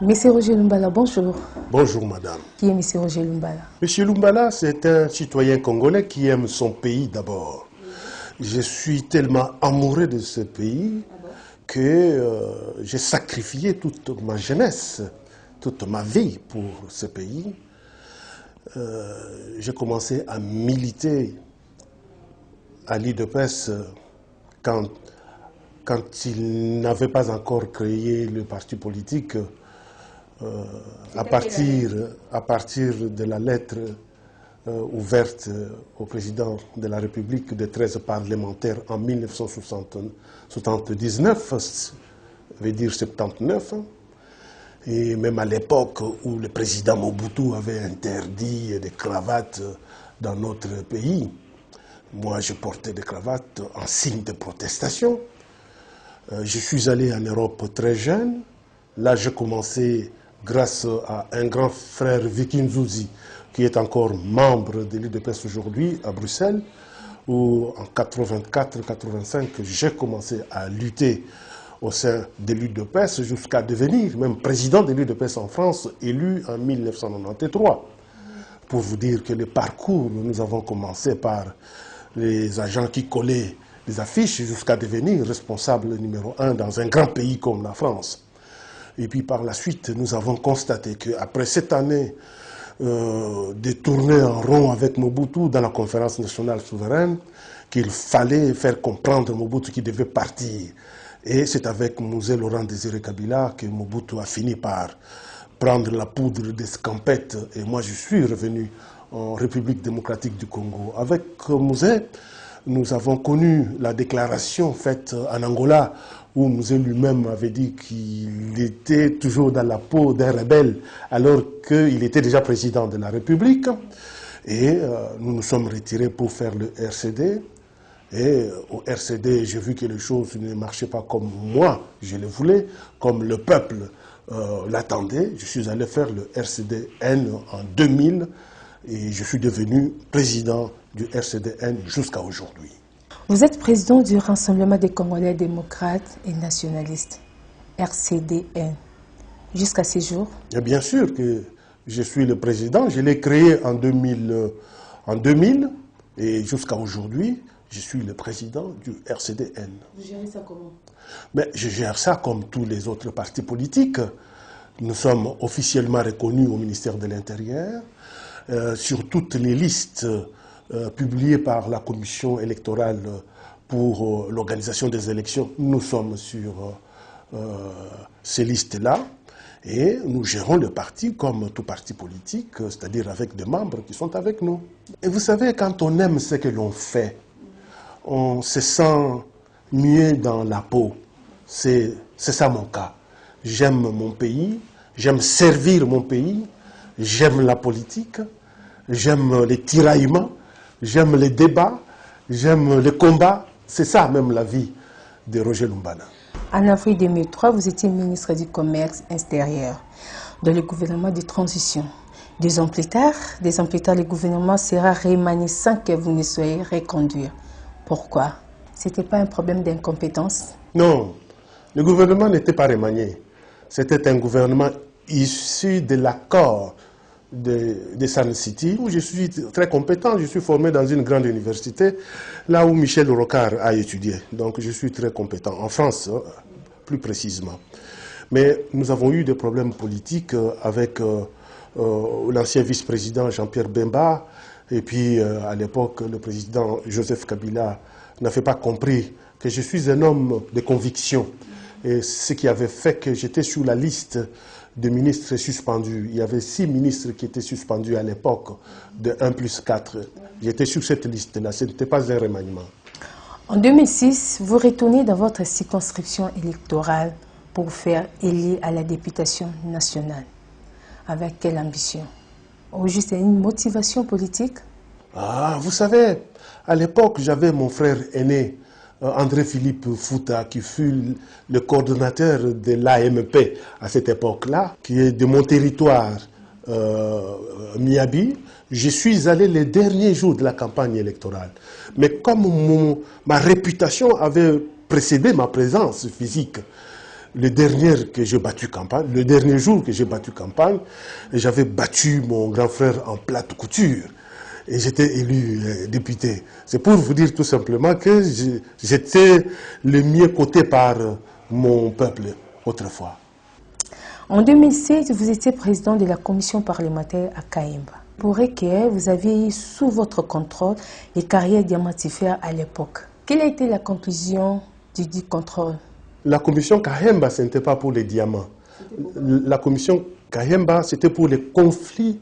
Monsieur Roger Lumbala, bonjour. Bonjour madame. Qui est Monsieur Roger Lumbala? Monsieur Lumbala, c'est un citoyen congolais qui aime son pays d'abord. Je suis tellement amoureux de ce pays que j'ai sacrifié toute ma jeunesse, toute ma vie pour ce pays. J'ai commencé à militer à l'UDPS quand il n'avait pas encore créé le parti politique. À partir de la lettre ouverte au président de la République des 13 parlementaires en 1979, veut dire 79, et même à l'époque où le président Mobutu avait interdit des cravates dans notre pays, moi je portais des cravates en signe de protestation. Je suis allé en Europe très jeune, là j'ai commencé grâce à un grand frère Viking Zouzi, qui est encore membre de l'UDPS aujourd'hui à Bruxelles, où en 84-85, j'ai commencé à lutter au sein de l'UDPS jusqu'à devenir même président de l'UDPS en France, élu en 1993. Pour vous dire que le parcours, nous avons commencé par les agents qui collaient les affiches jusqu'à devenir responsable numéro 1 dans un grand pays comme la France. Et puis par la suite, nous avons constaté qu'après cette année de tourner en rond avec Mobutu dans la conférence nationale souveraine, qu'il fallait faire comprendre Mobutu qu'il devait partir. Et c'est avec Mosé Laurent Désiré Kabila que Mobutu a fini par prendre la poudre des scampettes. Et moi, je suis revenu en République démocratique du Congo. Avec Mosé, nous avons connu la déclaration faite en Angola, où Mosé lui-même avait dit qu'il était toujours dans la peau d'un rebelle, alors qu'il était déjà président de la République. Et nous nous sommes retirés pour faire le RCD. Et au RCD, j'ai vu que les choses ne marchaient pas comme moi, je le voulais, comme le peuple l'attendait. Je suis allé faire le RCDN en 2000 et je suis devenu président du RCDN jusqu'à aujourd'hui. Vous êtes président du Rassemblement des Congolais démocrates et nationalistes, RCDN, jusqu'à ce jour? Et bien sûr que je suis le président. Je l'ai créé en 2000 et jusqu'à aujourd'hui, je suis le président du RCDN. Vous gérez ça comment? Mais je gère ça comme tous les autres partis politiques. Nous sommes officiellement reconnus au ministère de l'Intérieur. Sur toutes les listes publiées par la commission électorale pour l'organisation des élections, nous sommes sur ces listes-là. Et nous gérons le parti comme tout parti politique, c'est-à-dire avec des membres qui sont avec nous. Et vous savez, quand on aime ce que l'on fait, on se sent mieux dans la peau. C'est ça mon cas. J'aime mon pays, j'aime servir mon pays, j'aime la politique, j'aime les tiraillements, j'aime les débats, j'aime les combats. C'est ça même la vie de Roger Lumbala. En avril 2003, vous étiez ministre du Commerce extérieur dans le gouvernement de transition. 2 ans plus tard, le gouvernement sera remanié sans que vous ne soyez reconduit. Pourquoi? Ce n'était pas un problème d'incompétence? Non, le gouvernement n'était pas remanié. C'était un gouvernement issu de l'accord de Sun City, où je suis très compétent. Je suis formé dans une grande université, là où Michel Rocard a étudié. Donc je suis très compétent, en France, plus précisément. Mais nous avons eu des problèmes politiques avec l'ancien vice-président Jean-Pierre Bemba, et puis à l'époque, le président Joseph Kabila n'avait pas compris que je suis un homme de conviction. Et ce qui avait fait que j'étais sur la liste de ministres suspendus. Il y avait 6 ministres qui étaient suspendus à l'époque, de 1+4. J'étais sur cette liste-là, ce n'était pas un remaniement. En 2006, vous retournez dans votre circonscription électorale pour faire élire à la députation nationale. Avec quelle ambition? Ou juste une motivation politique? Ah, vous savez, à l'époque, j'avais mon frère aîné, André-Philippe Fouta, qui fut le coordonnateur de l'AMP à cette époque-là, qui est de mon territoire, Miabi. Je suis allé les derniers jours de la campagne électorale. Mais comme ma réputation avait précédé ma présence physique, le dernier jour que j'ai battu campagne, j'avais battu mon grand frère en plate couture. Et j'étais élu député. C'est pour vous dire tout simplement que j'étais le mieux coté par mon peuple autrefois. En 2016, vous étiez président de la commission parlementaire à Kayemba. Pour que vous aviez eu sous votre contrôle les carrières diamantifères à l'époque. Quelle a été la conclusion du dit contrôle? La commission Kayemba, ce n'était pas pour les diamants. La commission Kayemba, c'était pour les conflits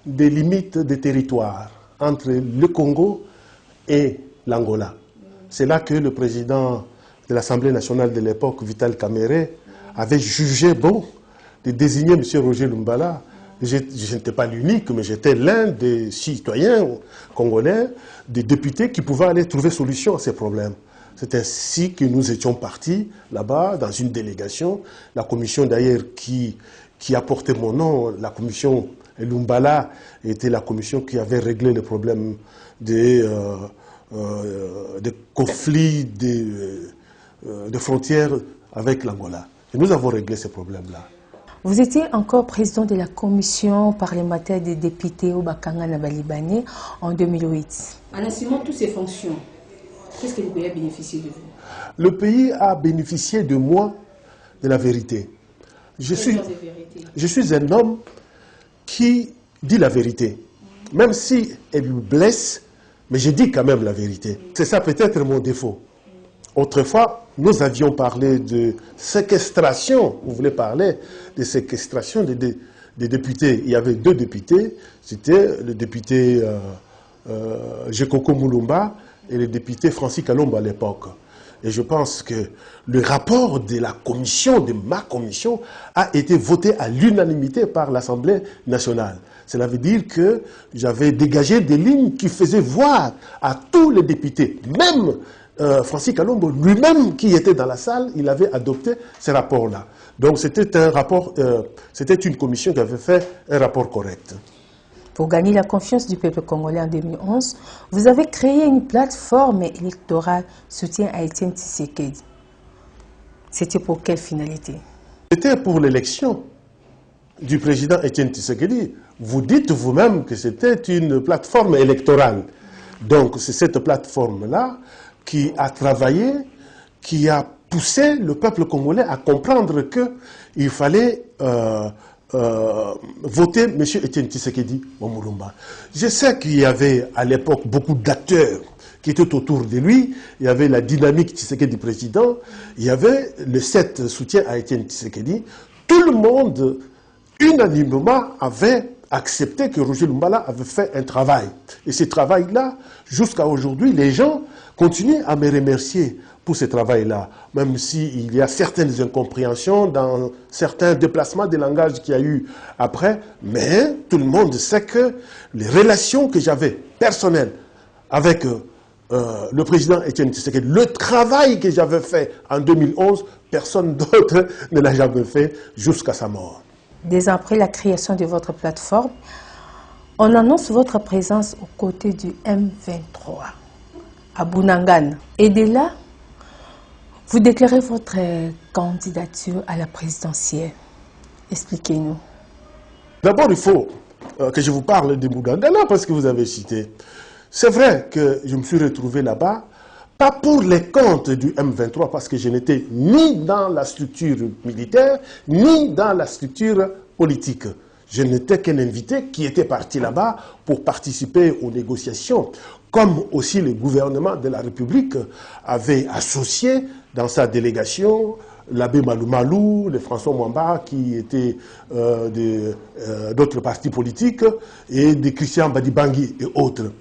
des limites des territoires entre le Congo et l'Angola. C'est là que le président de l'Assemblée nationale de l'époque, Vital Kamerhe, avait jugé bon de désigner M. Roger Lumbala. Je n'étais pas l'unique, mais j'étais l'un des citoyens congolais, des députés qui pouvaient aller trouver solution à ces problèmes. C'est ainsi que nous étions partis là-bas, dans une délégation. La commission d'ailleurs qui a porté mon nom, la commission Lumbala, était la commission qui avait réglé le problème des conflits de frontières avec l'Angola. Et nous avons réglé ces problèmes-là. Vous étiez encore président de la commission parlementaire des députés au Bakanga Nabalibane en 2008. En assumant toutes ces fonctions, qu'est-ce que le pays a bénéficié de vous? Le pays a bénéficié de moi, de la vérité. Je suis un homme qui dit la vérité. Même si elle me blesse, mais je dis quand même la vérité. C'est ça peut-être mon défaut. Autrefois, nous avions parlé de séquestration. Vous voulez parler de séquestration des députés. Il y avait deux députés. C'était le député Jekoko Mulumba et le député Francis Kalomba à l'époque. Et je pense que le rapport de la commission, de ma commission, a été voté à l'unanimité par l'Assemblée nationale. Cela veut dire que j'avais dégagé des lignes qui faisaient voir à tous les députés, même Francis Kalombo lui-même qui était dans la salle, il avait adopté ces rapports-là. Donc c'était un rapport, c'était une commission qui avait fait un rapport correct. Pour gagner la confiance du peuple congolais en 2011, vous avez créé une plateforme électorale soutien à Étienne Tshisekedi. C'était pour quelle finalité? C'était pour l'élection du président Étienne Tshisekedi. Vous dites vous-même que c'était une plateforme électorale. Donc c'est cette plateforme-là qui a travaillé, qui a poussé le peuple congolais à comprendre qu'il fallait voter M. Étienne Tshisekedi au Mulumba. Je sais qu'il y avait à l'époque beaucoup d'acteurs qui étaient autour de lui. Il y avait la dynamique Tshisekedi président, il y avait le 7 soutien à Étienne Tshisekedi. Tout le monde, unanimement, avait accepté que Roger Lumbala avait fait un travail. Et ce travail-là, jusqu'à aujourd'hui, les gens continuent à me remercier pour ce travail-là, même s'il y a certaines incompréhensions dans certains déplacements de langage qu'il y a eu après, mais tout le monde sait que les relations que j'avais personnelles avec le président Étienne Tshisekedi, le travail que j'avais fait en 2011, personne d'autre ne l'a jamais fait jusqu'à sa mort. Dès après la création de votre plateforme, on annonce votre présence aux côtés du M23 à Bunagana. Et de là, vous déclarez votre candidature à la présidentielle. Expliquez-nous. D'abord, il faut que je vous parle de Bunagana parce que vous avez cité. C'est vrai que je me suis retrouvé là-bas, pas pour les comptes du M23, parce que je n'étais ni dans la structure militaire, ni dans la structure politique. Je n'étais qu'un invité qui était parti là-bas pour participer aux négociations, comme aussi le gouvernement de la République avait associé dans sa délégation l'abbé Malou Malou, le François Mwamba qui étaient d'autres partis politiques et de Christian Badibangui et autres.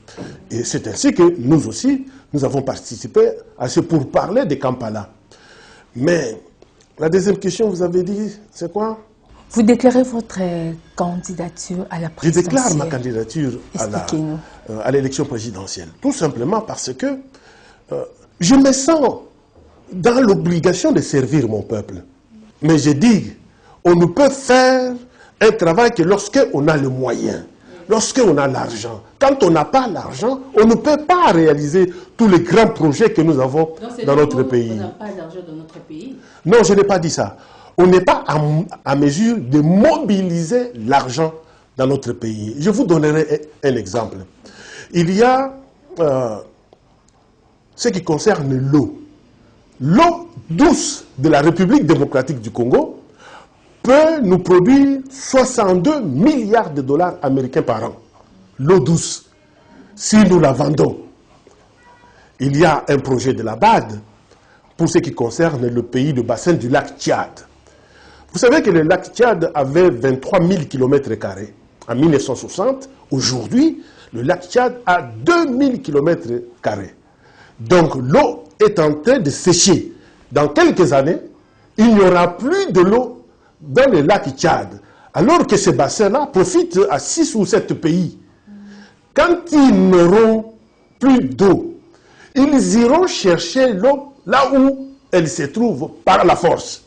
Et c'est ainsi que nous aussi, Nous avons participé à ce pourparlers de Kampala. Mais la deuxième question, vous avez dit, c'est quoi? Vous déclarez votre candidature à la Je présidentielle. déclare ma candidature Expliquez-nous. à l'élection présidentielle. Tout simplement parce que je me sens dans l'obligation de servir mon peuple. Mais je dis, on ne peut faire un travail que lorsqu'on a le moyen, lorsqu'on a l'argent. Quand on n'a pas l'argent, on ne peut pas réaliser tous les grands projets que nous avons dans notre pays. On n'a pas d'argent dans notre pays? Non, je n'ai pas dit ça. On n'est pas à mesure de mobiliser l'argent dans notre pays. Je vous donnerai un exemple. Il y a ce qui concerne l'eau. L'eau douce de la République démocratique du Congo peut nous produire 62 milliards de dollars américains par an. L'eau douce, si nous la vendons. Il y a un projet de la BAD pour ce qui concerne le pays du bassin du lac Tchad. Vous savez que le lac Tchad avait 23 000 km² en 1960. Aujourd'hui, le lac Tchad a 2000 km². Donc l'eau est en train de sécher. Dans quelques années, il n'y aura plus de l'eau dans le lac Tchad. Alors que ces bassins-là profitent à 6 ou 7 pays. Quand ils n'auront plus d'eau, ils iront chercher l'eau là où elle se trouve par la force.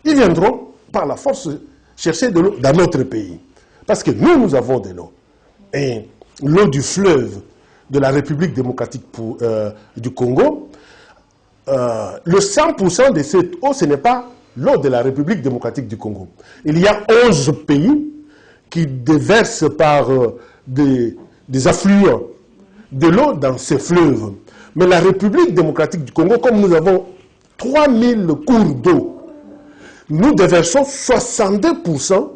Ils viendront par la force chercher de l'eau dans notre pays. Parce que nous avons de l'eau. Et l'eau du fleuve de la République démocratique du Congo, le 100% de cette eau, ce n'est pas l'eau de la République démocratique du Congo. Il y a 11 pays qui déversent par des affluents de l'eau dans ces fleuves. Mais la République démocratique du Congo, comme nous avons 3000 cours d'eau, nous déversons 62%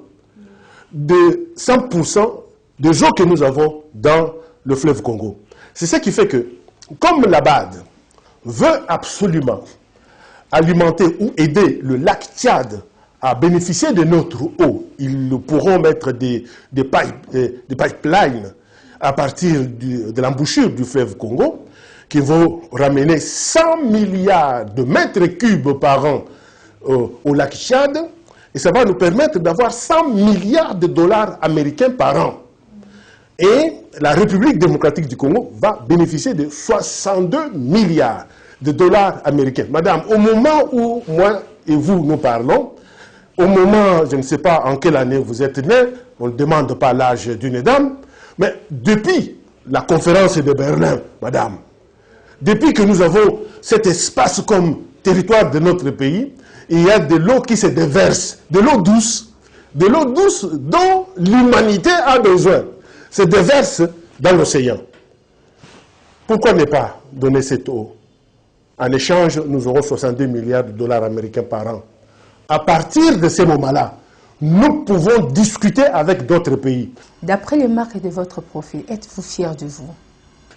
de 100% des eaux que nous avons dans le fleuve Congo. C'est ce qui fait que, comme la BAD veut absolument alimenter ou aider le lac Tchad à bénéficier de notre eau, ils pourront mettre des pipelines à partir de l'embouchure du fleuve Congo qui vont ramener 100 milliards de mètres cubes par an au lac Tchad, et ça va nous permettre d'avoir 100 milliards de dollars américains par an. Et la République démocratique du Congo va bénéficier de 62 milliards de dollars américains. Madame, au moment où moi et vous nous parlons, au moment, je ne sais pas en quelle année vous êtes né, on ne demande pas l'âge d'une dame, mais depuis la conférence de Berlin, madame, depuis que nous avons cet espace comme territoire de notre pays, il y a de l'eau qui se déverse, de l'eau douce dont l'humanité a besoin, se déverse dans l'océan. Pourquoi ne pas donner cette eau? En échange, nous aurons 62 milliards de dollars américains par an. À partir de ce moment-là, nous pouvons discuter avec d'autres pays. D'après les marques de votre profil, êtes-vous fier de vous?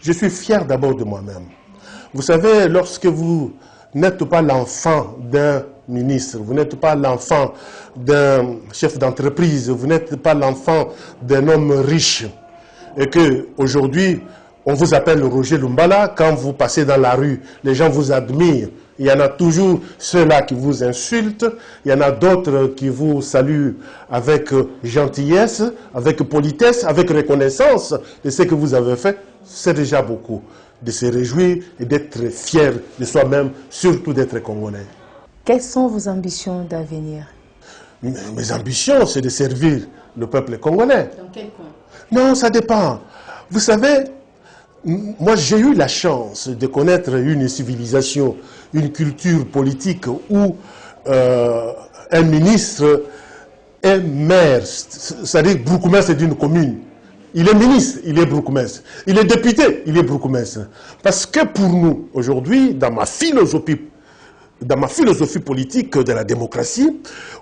Je suis fier d'abord de moi-même. Vous savez, lorsque vous n'êtes pas l'enfant d'un ministre, vous n'êtes pas l'enfant d'un chef d'entreprise, vous n'êtes pas l'enfant d'un homme riche, et que aujourd'hui on vous appelle Roger Lumbala, quand vous passez dans la rue, les gens vous admirent. Il y en a toujours ceux-là qui vous insultent, il y en a d'autres qui vous saluent avec gentillesse, avec politesse, avec reconnaissance de ce que vous avez fait. C'est déjà beaucoup de se réjouir et d'être fier de soi-même, surtout d'être congolais. Quelles sont vos ambitions d'avenir? Mes ambitions, c'est de servir le peuple congolais. Dans quel coin? Non, ça dépend. Vous savez, moi j'ai eu la chance de connaître une civilisation, une culture politique où un ministre est maire, c'est-à-dire bourgmestre d'une commune. Il est ministre, il est bourgmestre. Il est député, il est bourgmestre. Parce que pour nous, aujourd'hui, dans ma philosophie politique de la démocratie,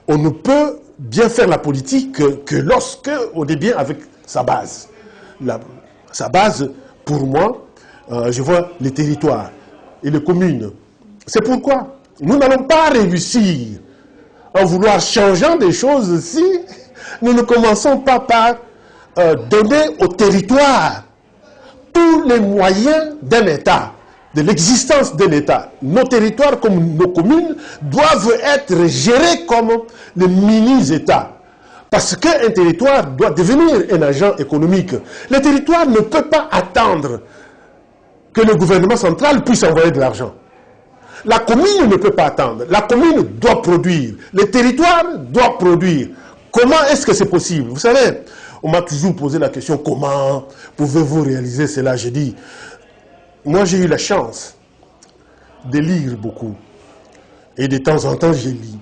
on ne peut bien faire la politique que lorsque on est bien avec sa base. Sa base, pour moi, je vois les territoires et les communes. C'est pourquoi nous n'allons pas réussir en vouloir changer des choses si nous ne commençons pas par donner au territoire tous les moyens d'un État. de l'existence de l'État, nos territoires comme nos communes doivent être gérés comme les mini-États. Parce qu'un territoire doit devenir un agent économique. Le territoire ne peut pas attendre que le gouvernement central puisse envoyer de l'argent. La commune ne peut pas attendre. La commune doit produire. Le territoire doit produire. Comment est-ce que c'est possible? Vous savez, on m'a toujours posé la question, comment pouvez-vous réaliser cela? J'ai dit, moi j'ai eu la chance de lire beaucoup. Et de temps en temps, je lis.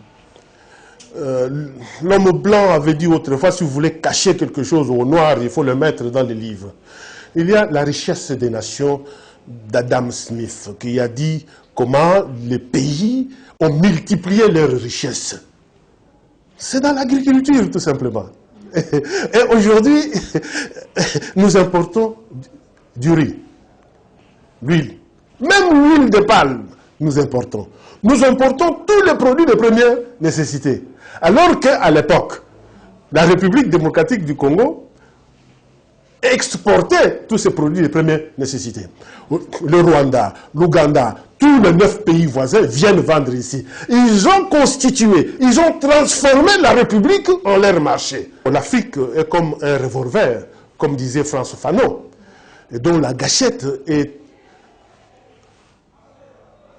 L'homme blanc avait dit autrefois, si vous voulez cacher quelque chose au noir, il faut le mettre dans les livres. Il y a la richesse des nations d'Adam Smith, qui a dit comment les pays ont multiplié leurs richesses. C'est dans l'agriculture, tout simplement. Et aujourd'hui, nous importons du riz, l'huile, même l'huile de palme, nous importons. Nous importons tous les produits de première nécessité. Alors qu'à l'époque, la République démocratique du Congo exportait tous ces produits de première nécessité. Le Rwanda, l'Ouganda, tous les 9 pays voisins viennent vendre ici. Ils ont constitué, ils ont transformé la République en leur marché. L'Afrique est comme un revolver, comme disait François Fanon, et dont la gâchette est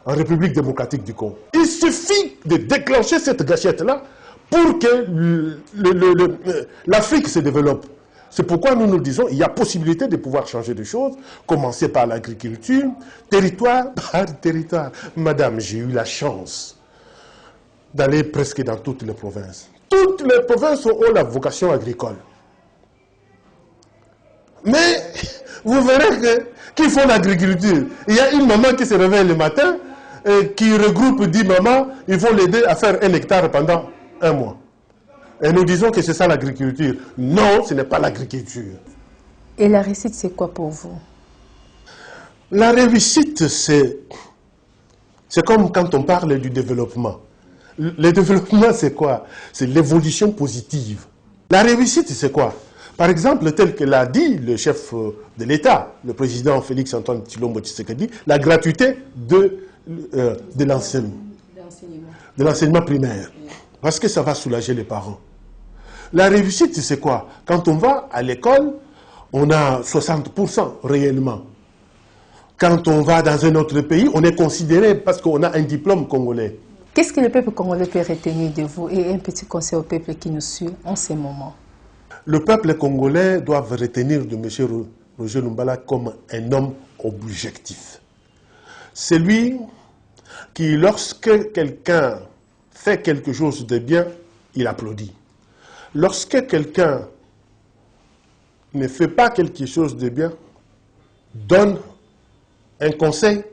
en République démocratique du Congo. Il suffit de déclencher cette gâchette-là pour que l'Afrique se développe. C'est pourquoi nous nous disons qu'il y a possibilité de pouvoir changer de choses, commencer par l'agriculture, territoire par territoire. Madame, j'ai eu la chance d'aller presque dans toutes les provinces. Toutes les provinces ont la vocation agricole. Mais vous verrez qu'ils font l'agriculture. Il y a une maman qui se réveille le matin et qui regroupe 10 mamans, ils vont l'aider à faire 1 hectare pendant 1 mois. Et nous disons que c'est ça l'agriculture. Non, ce n'est pas l'agriculture. Et la réussite, c'est quoi pour vous? La réussite, c'est comme quand on parle du développement. Le développement, c'est quoi? C'est l'évolution positive. La réussite, c'est quoi? Par exemple, tel que l'a dit le chef de l'État, le président Félix Antoine Tshilombo Tshisekedi, la gratuité de l'enseignement primaire. Parce que ça va soulager les parents. La réussite, c'est quoi? Quand on va à l'école, on a 60% réellement. Quand on va dans un autre pays, on est considéré parce qu'on a un diplôme congolais. Qu'est-ce que le peuple congolais peut retenir de vous et un petit conseil au peuple qui nous suit en ce moment? Le peuple congolais doit retenir de M. Roger Lumbala comme un homme objectif. C'est lui qui, lorsque quelqu'un fait quelque chose de bien, il applaudit. Lorsque quelqu'un ne fait pas quelque chose de bien, donne un conseil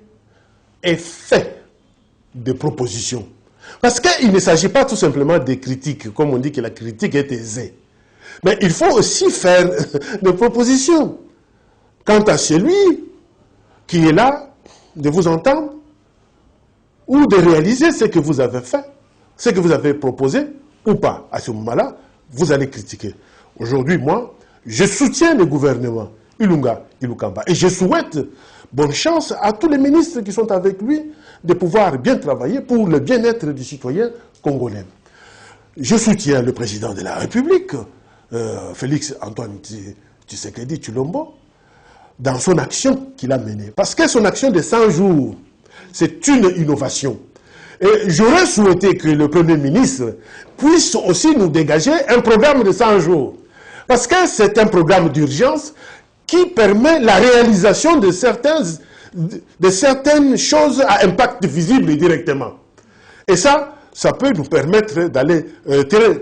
et fait des propositions. Parce qu'il ne s'agit pas tout simplement de critiques, comme on dit que la critique est aisée. Mais il faut aussi faire des propositions. Quant à celui qui est là, de vous entendre, ou de réaliser ce que vous avez fait, ce que vous avez proposé, ou pas. À ce moment-là, vous allez critiquer. Aujourd'hui, moi, je soutiens le gouvernement Ilunga Ilukamba. Et je souhaite bonne chance à tous les ministres qui sont avec lui de pouvoir bien travailler pour le bien-être du citoyen congolais. Je soutiens le président de la République, Félix Antoine Tshisekedi Tshilombo, dans son action qu'il a menée. Parce que son action de 100 jours, c'est une innovation. Et j'aurais souhaité que le Premier ministre puisse aussi nous dégager un programme de 100 jours. Parce que c'est un programme d'urgence qui permet la réalisation de certaines choses à impact visible directement. Et ça peut nous permettre d'aller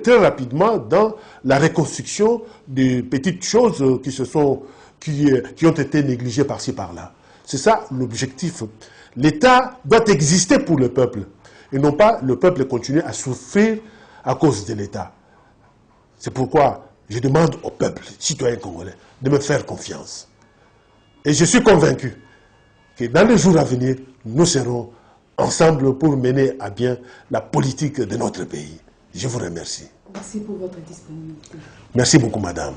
très rapidement dans la reconstruction des petites choses qui ont été négligées par-ci par-là. C'est ça l'objectif. L'État doit exister pour le peuple. Et non pas le peuple continuer à souffrir à cause de l'État. C'est pourquoi je demande au peuple, citoyen congolais, de me faire confiance. Et je suis convaincu que dans les jours à venir, nous serons ensemble pour mener à bien la politique de notre pays. Je vous remercie. Merci pour votre disponibilité. Merci beaucoup, madame.